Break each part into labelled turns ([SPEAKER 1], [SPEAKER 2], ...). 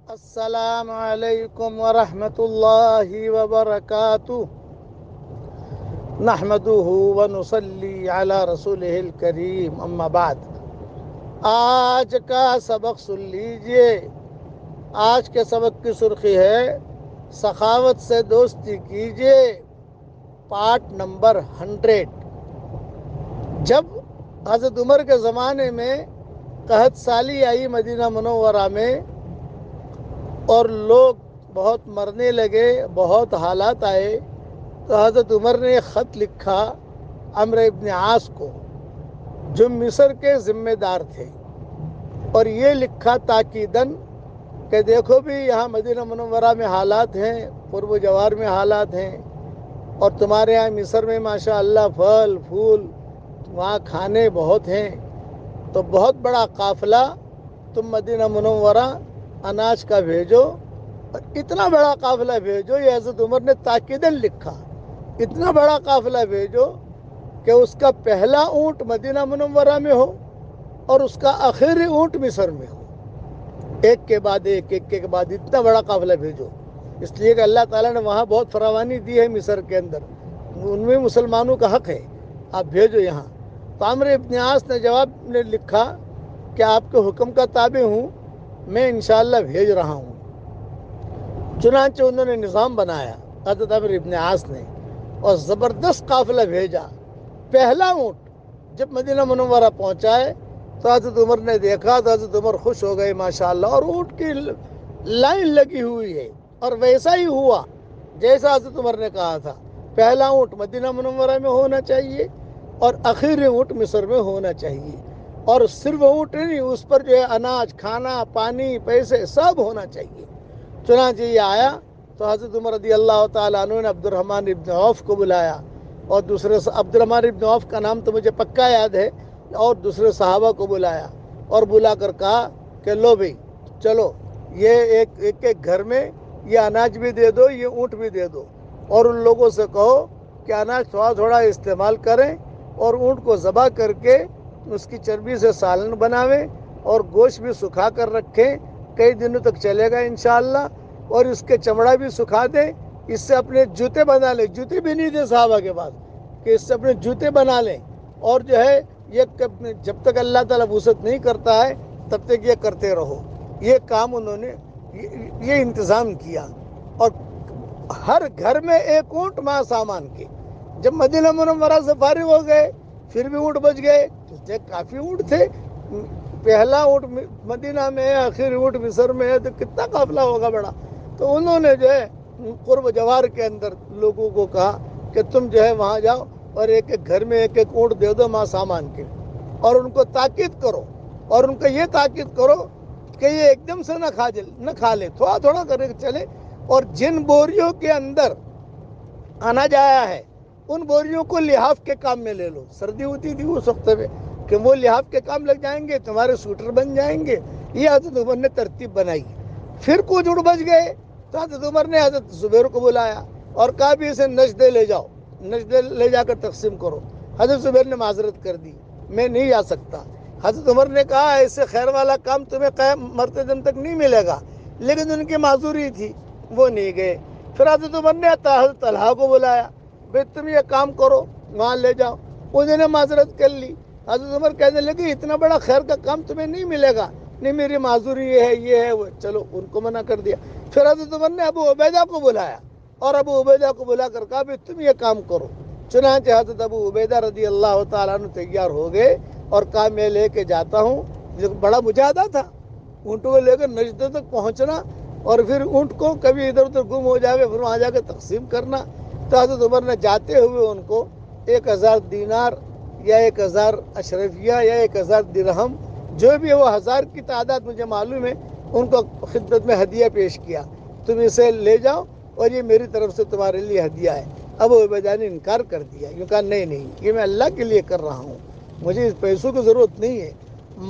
[SPEAKER 1] السلام علیکم ورحمۃ اللہ وبرکاتہ نحمده ونصلی علی رسولہ الکریم اما بعد۔ آج کا سبق سن لیجئے۔ آج کے سبق کی سرخی ہے سخاوت سے دوستی کیجئے، پارٹ نمبر 100۔ جب حضرت عمر کے زمانے میں قحط سالی آئی مدینہ منورہ میں اور لوگ بہت مرنے لگے، بہت حالات آئے، تو حضرت عمر نے خط لکھا عمرو ابن عاص کو جو مصر کے ذمہ دار تھے، اور یہ لکھا تاکیداً کہ دیکھو بھی یہاں مدینہ منورہ میں حالات ہیں، قرب و جوار میں حالات ہیں، اور تمہارے یہاں مصر میں ماشاءاللہ پھل پھول وہاں کھانے بہت ہیں، تو بہت بڑا قافلہ تم مدینہ منورہ اناج کا بھیجو، اور اتنا بڑا قافلہ بھیجو۔ یہ حضرت عمر نے تاکیداً لکھا، اتنا بڑا قافلہ بھیجو کہ اس کا پہلا اونٹ مدینہ منورہ میں ہو اور اس کا آخری اونٹ مصر میں ہو، ایک کے بعد ایک، ایک کے بعد اتنا بڑا قافلہ بھیجو، اس لیے کہ اللہ تعالیٰ نے وہاں بہت فراوانی دی ہے مصر کے اندر، ان میں مسلمانوں کا حق ہے، آپ بھیجو یہاں۔ تو عمرو ابن عاص نے جواب میں لکھا کہ آپ کے حکم کا تابع ہوں، میں انشاءاللہ بھیج رہا ہوں۔ چنانچہ انہوں نے نظام بنایا حضرت عمرو ابن عاص نے، اور زبردست قافلہ بھیجا۔ پہلا اونٹ جب مدینہ منورہ پہنچائے تو حضرت عمر نے دیکھا تو حضرت عمر خوش ہو گئے ماشاءاللہ، اور اونٹ کی لائن لگی ہوئی ہے، اور ویسا ہی ہوا جیسا حضرت عمر نے کہا تھا۔ پہلا اونٹ مدینہ منورہ میں ہونا چاہیے اور آخری اونٹ مصر میں ہونا چاہیے، اور صرف اونٹ نہیں، اس پر جو ہے اناج، کھانا، پانی، پیسے سب ہونا چاہیے۔ چنانچہ یہ آیا تو حضرت عمر رضی اللہ تعالیٰ عنہ نے عبد الرحمن ابن عوف کو بلایا، اور دوسرے عبد الرحمن ابن عوف کا نام تو مجھے پکا یاد ہے، اور دوسرے صحابہ کو بلایا اور بلا کر کہا کہ لو بھئی چلو، یہ ایک گھر میں یہ اناج بھی دے دو، یہ اونٹ بھی دے دو، اور ان لوگوں سے کہو کہ اناج تھوڑا تھوڑا استعمال کریں، اور اونٹ کو ذبح کر کے اس کی چربی سے سالن بناویں، اور گوشت بھی سکھا کر رکھیں، کئی دنوں تک چلے گا انشاءاللہ، اور اس کے چمڑا بھی سکھا دیں، اس سے اپنے جوتے بنا لیں۔ جوتے بھی نہیں تھے صحابہ کے پاس کہ اس سے اپنے جوتے بنا لیں، اور جو ہے یہ جب تک اللہ تعالیٰ وسعت نہیں کرتا ہے تب تک یہ کرتے رہو۔ یہ کام انہوں نے یہ انتظام کیا، اور ہر گھر میں ایک اونٹ مع سامان کے۔ جب مدینہ منورہ سے فارغ ہو گئے پھر بھی اونٹ بچ گئے، کافی اونٹ تھے، پہلا اونٹ مدینہ میں ہے، آخری اونٹ مصر میں ہے، تو کتنا قافلہ ہوگا بڑا۔ تو انہوں نے جو ہے قرب جوار کے اندر لوگوں کو کہا کہ تم جو ہے وہاں جاؤ اور ایک ایک گھر میں ایک ایک اونٹ دے دو مع سامان کے، اور ان کو تاکید کرو، اور ان کو یہ تاکید کرو کہ یہ ایک دم سے نہ کھا لے، تھوڑا تھوڑا کر کے چلے، اور جن بوریوں کے اندر اناج آیا ہے ان بوریوں کو لحاف کے کام میں لے لو۔ سردی ہوتی تھی اس وقت میں کہ وہ لحاف کے کام لگ جائیں گے، تمہارے سوٹر بن جائیں گے۔ یہ حضرت عمر نے ترتیب بنائی۔ پھر کچھ اونٹ بچ گئے تو حضرت عمر نے حضرت زبیر کو بلایا اور کہا بھی اسے نجدے لے جاؤ، نجدے لے جا کر تقسیم کرو۔ حضرت زبیر نے معذرت کر دی، میں نہیں آ سکتا۔ حضرت عمر نے کہا ایسے خیر والا کام تمہیں قیام مرتے دن تک نہیں ملے گا، لیکن ان کی معذوری تھی، وہ نہیں گئے۔ پھر حضرت عمر نے حضرت طلحہ کو بلایا، بھئی تم یہ کام کرو، وہاں لے جاؤ۔ انہوں نے معذرت کر لی۔ حضرت عمر کہنے لگے اتنا بڑا خیر کا کام تمہیں نہیں ملے گا، نہیں میری معذوری یہ ہے وہ، چلو ان کو منع کر دیا۔ پھر حضرت عمر نے ابو عبیدہ کو بلایا، اور ابو عبیدہ کو بلا کر کہا بھی تم یہ کام کرو۔ چنانچہ حضرت ابو عبیدہ رضی اللہ تعالیٰ عنہ تیار ہو گئے اور کہا میں لے کے جاتا ہوں۔ بڑا مجاہدہ تھا اونٹوں کو لے کر نجدے تک پہنچنا، اور پھر اونٹ کو کبھی ادھر ادھر گم ہو جائے پھر وہاں جا کے تقسیم کرنا۔ تو حضرت عمر نے جاتے ہوئے ان کو 1000 دینار یا 1000 اشرفیہ یا 1000 درہم، جو بھی وہ 1000 کی تعداد مجھے معلوم ہے، ان کو خدمت میں ہدیہ پیش کیا، تم اسے لے جاؤ اور یہ میری طرف سے تمہارے لیے ہدیہ ہے۔ ابو عبیدہ نے انکار کر دیا، یہ کہا نہیں یہ میں اللہ کے لیے کر رہا ہوں، مجھے اس پیسوں کی ضرورت نہیں ہے۔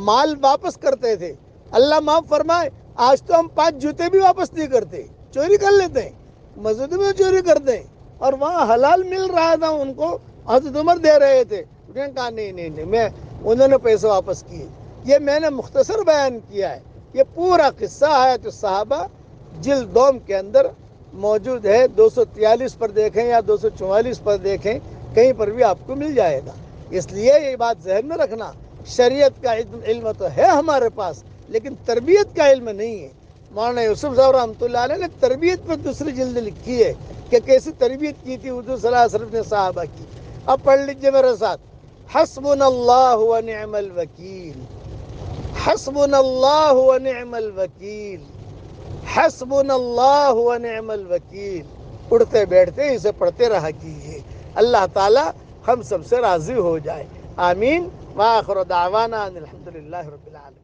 [SPEAKER 1] مال واپس کرتے تھے، اللہ معاف فرمائے آج تو ہم 5 جوتے بھی واپس نہیں کرتے، چوری کر لیتے ہیں، مسجد میں چوری کرتے ہیں، اور وہاں حلال مل رہا تھا ان کو، حضرت عمر دے رہے تھے، انہوں نے کہا نہیں انہوں نے پیسے واپس کیے۔ یہ میں نے مختصر بیان کیا ہے، یہ پورا قصہ حیات الصحابہ جلد دوم کے اندر موجود ہے. 243 پر دیکھیں یا 244 پر دیکھیں، کہیں پر بھی آپ کو مل جائے گا. اس لیے یہ بات ذہن میں رکھنا، شریعت کا علم تو ہے ہمارے پاس، لیکن تربیت کا علم نہیں ہے. مولانا یوسف صاحب رحمۃ اللہ علیہ نے تربیت پر دوسری جلد لکھی ہے کہ کیسی تربیت کی تھی حضور صلی اللہ علیہ وسلم نے صحابہ کی. اب پڑھ لیجئے میرے ساتھ، حسبنا اللہ و نعم الوکیل، حسبنا اللہ و نعم الوکیل، حسبنا اللہ و نعم الوکیل. اڑتے بیٹھتے اسے پڑھتے رہا کیجیے. اللہ تعالی ہم سب سے راضی ہو جائے. آمین. وآخر دعوانا ان الحمد للہ رب العالمین.